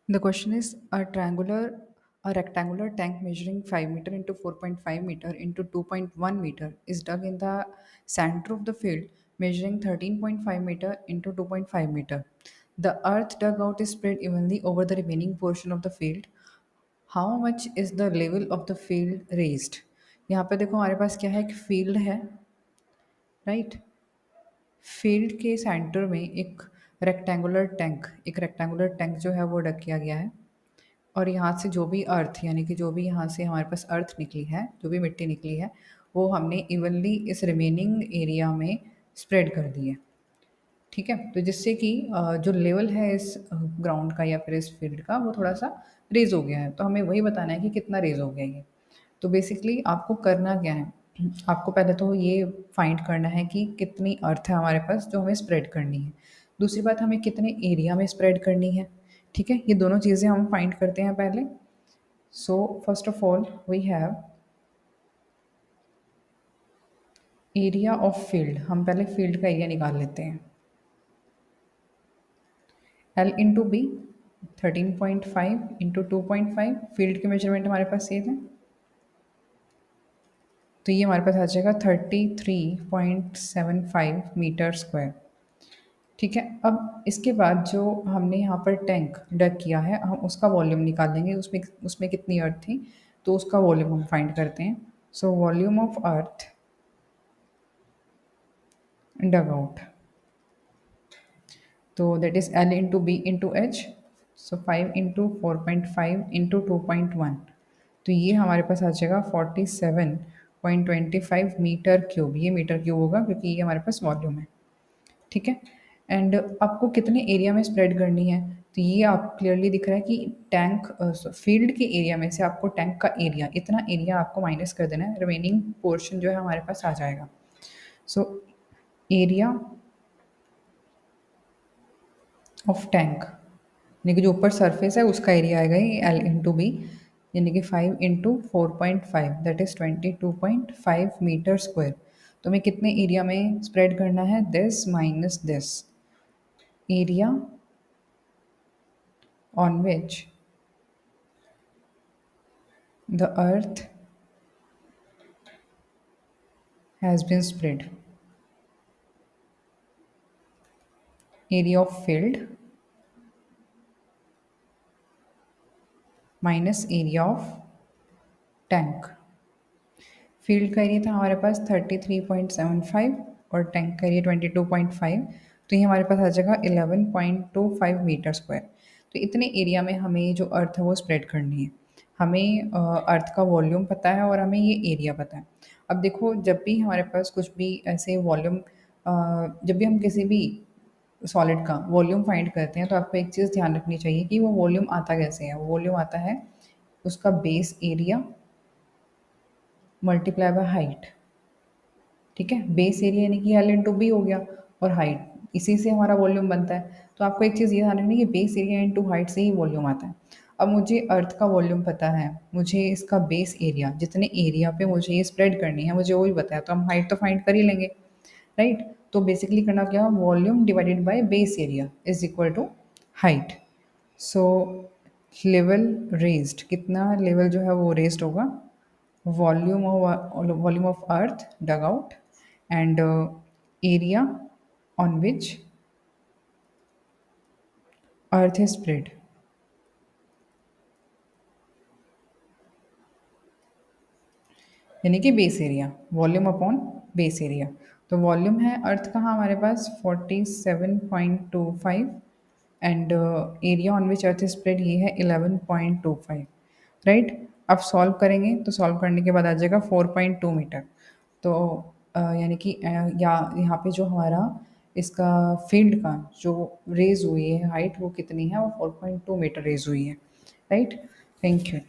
The question is a rectangular tank measuring 5 meter into 4.5 meter into 2.1 meter is dug in the center of the field measuring 13.5 meter into 2.5 meter. The earth dug out is spread evenly over the remaining portion of the field. How much is the level of the field raised? यहाँ पे देखो हमारे पास क्या है, एक field है, right. Field के centre में एक रेक्टेंगुलर टैंक जो है वो डग किया गया है। और यहाँ से जो भी अर्थ यानी कि जो भी यहाँ से हमारे पास अर्थ निकली है, जो भी मिट्टी निकली है, वो हमने इवनली इस रिमेनिंग एरिया में स्प्रेड कर दी है। ठीक है, तो जिससे कि जो लेवल है इस ग्राउंड का या फिर इस फील्ड का वो थोड़ा सा रेज हो गया है। तो हमें वही बताना है कि कितना रेज हो गया ये। तो बेसिकली आपको करना क्या है, आपको पहले तो ये फाइंड करना है कि कितनी अर्थ है हमारे पास जो हमें स्प्रेड करनी है। दूसरी बात, हमें कितने एरिया में स्प्रेड करनी है। ठीक है, ये दोनों चीज़ें हम फाइंड करते हैं पहले। So first of all we have area of field. हम पहले फील्ड का एरिया निकाल लेते हैं। L into B 13.5 into 2.5, field के मेजरमेंट हमारे पास ये थे, तो ये हमारे पास आ जाएगा 33.75 मीटर स्क्वायर। ठीक है, अब इसके बाद जो हमने यहाँ पर टैंक डग किया है, हम उसका वॉल्यूम निकालेंगे। उसमें उसमें कितनी अर्थ थी, तो उसका वॉल्यूम हम फाइंड करते हैं। So volume of earth dug out, तो that is L into B into H. So 5 into 4.5 into 2.1, तो ये हमारे पास आ जाएगा 47.25 मीटर क्यूब। ये मीटर क्यूब होगा क्योंकि ये हमारे पास वॉल्यूम है। ठीक है, एंड आपको कितने एरिया में स्प्रेड करनी है, तो ये आप क्लियरली दिख रहा है कि टैंक फील्ड के एरिया में से आपको टैंक का एरिया, इतना एरिया आपको माइनस कर देना है, रिमेनिंग पोर्शन जो है हमारे पास आ जाएगा। सो एरिया ऑफ टैंक यानी कि जो ऊपर सरफेस है उसका एरिया आएगा ये L इंटू बी, यानी कि 5 into 4.5 that is 22.5 metre square. तो हमें कितने एरिया में स्प्रेड करना है, this minus this, area on which the earth has been spread. Area of field minus area of tank. Field का एरिया था हमारे पास 33.75 और टैंक का एरिया 22.5, तो ये हमारे पास आ जाएगा 11.25 मीटर स्क्वायर। तो इतने एरिया में हमें जो अर्थ है वो स्प्रेड करनी है। हमें अर्थ का वॉल्यूम पता है और हमें ये एरिया पता है। अब देखो, जब भी हमारे पास कुछ भी ऐसे वॉल्यूम, जब भी हम किसी भी सॉलिड का वॉल्यूम फाइंड करते हैं तो आपको एक चीज़ ध्यान रखनी चाहिए कि वो वॉल्यूम आता कैसे है। वॉल्यूम आता है उसका base area multiply by height. ठीक है, बेस एरिया यानी कि L इंटू बी हो गया, और हाइट, इसी से हमारा वॉल्यूम बनता है। तो आपको एक चीज़ ये ध्यान रखनी है कि बेस एरिया इंटू हाइट से ही वॉल्यूम आता है। अब मुझे अर्थ का वॉल्यूम पता है, मुझे इसका बेस एरिया, जितने एरिया पे मुझे ये स्प्रेड करनी है मुझे वही पता है, तो हम हाइट तो फाइंड कर ही लेंगे, राइट। तो बेसिकली करना क्या, volume divided by base area is equal to height. So level raised, कितना लेवल जो है वो रेज्ड होगा, volume of earth dug out and area on which earth is spread। यानी कि base area, volume upon base area. तो volume है अर्थ का हमारे पास 47.25 and area on which earth spread ये है 11.25, राइट। अब सॉल्व करेंगे तो सॉल्व करने के बाद आ जाएगा 4.2 मीटर। तो यानी कि या यहाँ पे जो हमारा इसका फील्ड का जो रेज हुई है हाइट वो कितनी है, वो 4.2 मीटर रेज हुई है, राइट। Thank you.